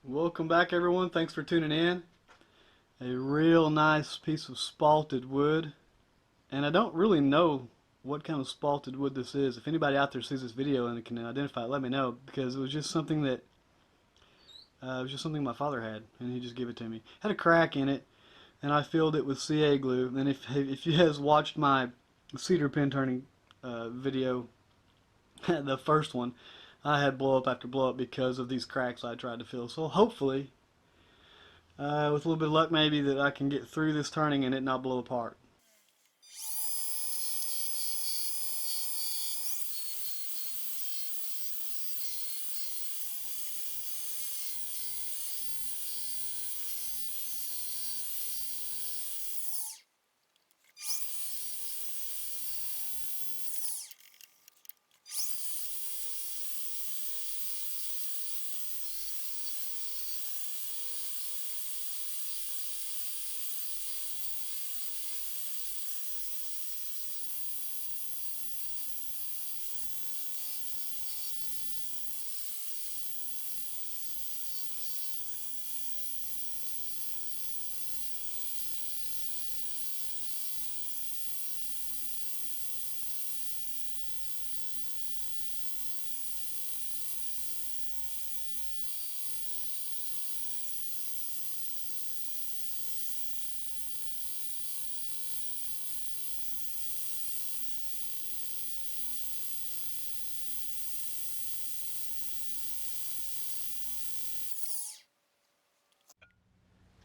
Welcome back, everyone. Thanks for tuning in. A real nice piece of spalted wood. And I don't really know what kind of spalted wood this is. If anybody out there sees this video and can identify it, let me know, because it was just something that my father had, and he just gave it to me. It had a crack in it, and I filled it with CA glue. And if you guys watched my cedar pin turning video, the first one, I had blow up after blow up because of these cracks I tried to fill. So hopefully, with a little bit of luck, maybe that I can get through this turning and it not blow apart.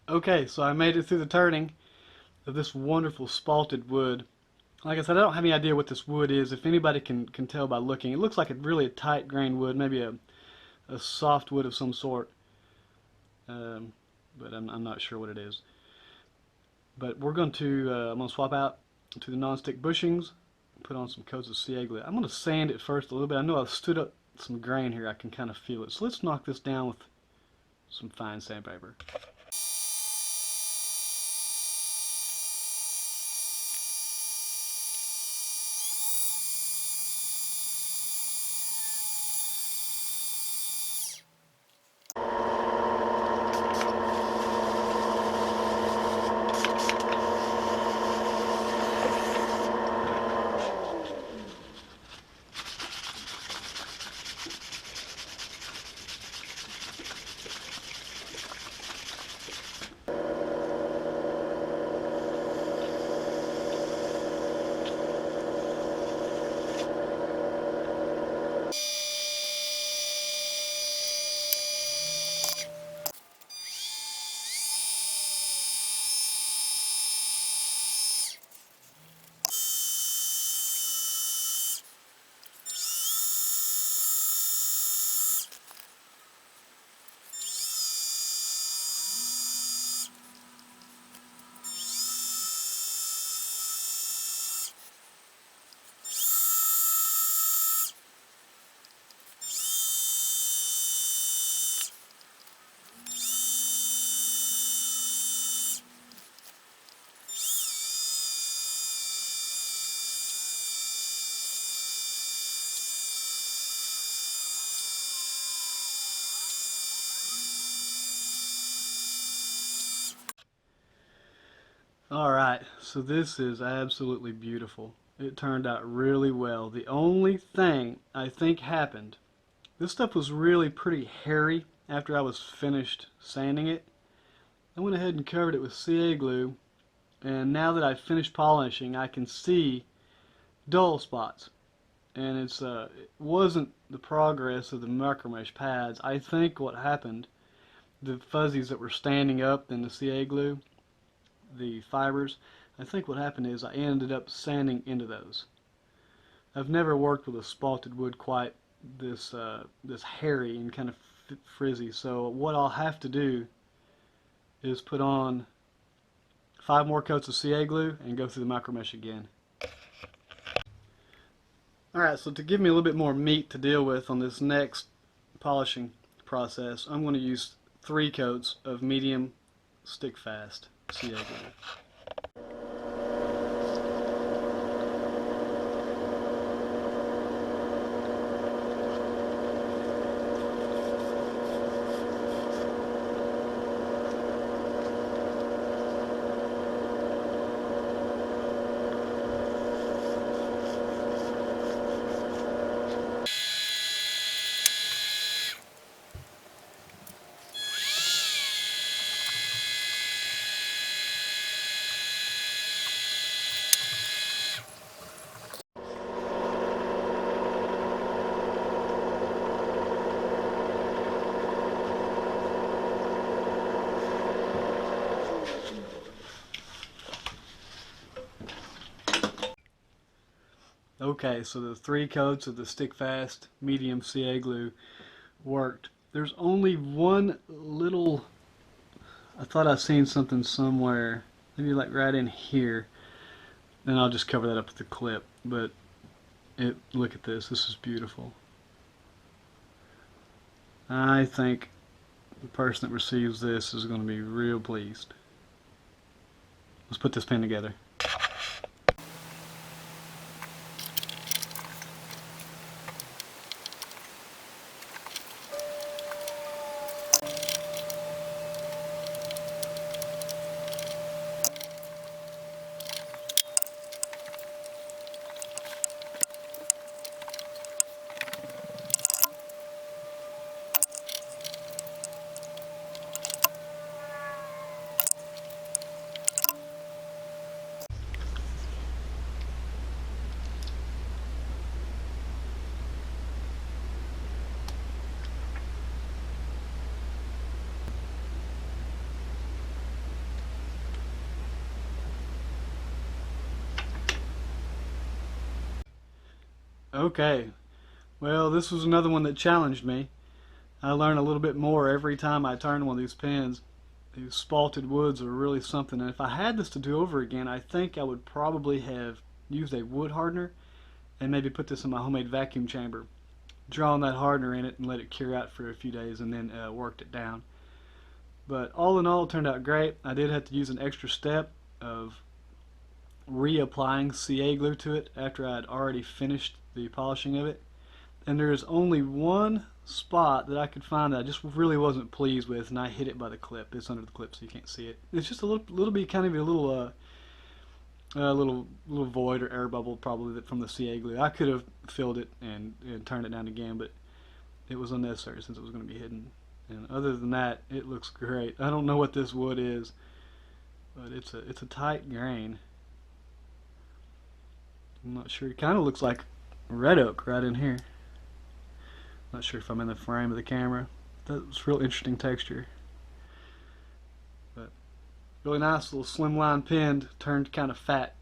Okay, so I made it through the turning of this wonderful spalted wood. Like I said, I don't have any idea what this wood is. If anybody can tell by looking, it looks like a really tight grained wood, maybe a soft wood of some sort, um, but I'm not sure what it is. But we're going to I'm going to swap out to the non-stick bushings, put on some coats of CA glue. I'm going to sand it first a little bit. I know I've stood up some grain here. I can kind of feel it. So let's knock this down with some fine sandpaper. Alright, so this is absolutely beautiful. It turned out really well. The only thing I think happened, this stuff was really pretty hairy after I was finished sanding it. I went ahead and covered it with CA glue, and now that I've finished polishing, I can see dull spots. And it wasn't the progress of the micromesh pads. I think what happened, the fuzzies that were standing up in the CA glue, the fibers, I think what happened is I ended up sanding into those. I've never worked with a spalted wood quite this hairy and kind of frizzy, so what I'll have to do is put on 5 more coats of CA glue and go through the micromesh again. Alright, so to give me a little bit more meat to deal with on this next polishing process, I'm going to use 3 coats of medium stick fast CA glue. Okay, so the 3 coats of the stick fast medium CA glue worked. There's only one little, I thought I seen something somewhere, maybe like right in here. Then I'll just cover that up with the clip. But look at this. This is beautiful. I think the person that receives this is going to be real pleased. Let's put this pen together. Okay, well, this was another one that challenged me. I learn a little bit more every time I turn one of these pens. These spalted woods are really something, and if I had this to do over again, I think I would probably have used a wood hardener and maybe put this in my homemade vacuum chamber, drawn that hardener in it and let it cure out for a few days, and then worked it down. But all in all, it turned out great. I did have to use an extra step of reapplying CA glue to it after I had already finished the polishing of it. And there is only one spot that I could find that I just really wasn't pleased with, and I hit it by the clip. It's under the clip, so you can't see it. It's just a little bit, kind of a little void or air bubble probably from the CA glue. I could have filled it and turned it down again, but it was unnecessary since it was going to be hidden. And other than that, it looks great. I don't know what this wood is, but it's a tight grain. I'm not sure. It kind of looks like red oak right in here. Not sure if I'm in the frame of the camera. That's real interesting texture. But really nice little slimline pen, turned kind of fat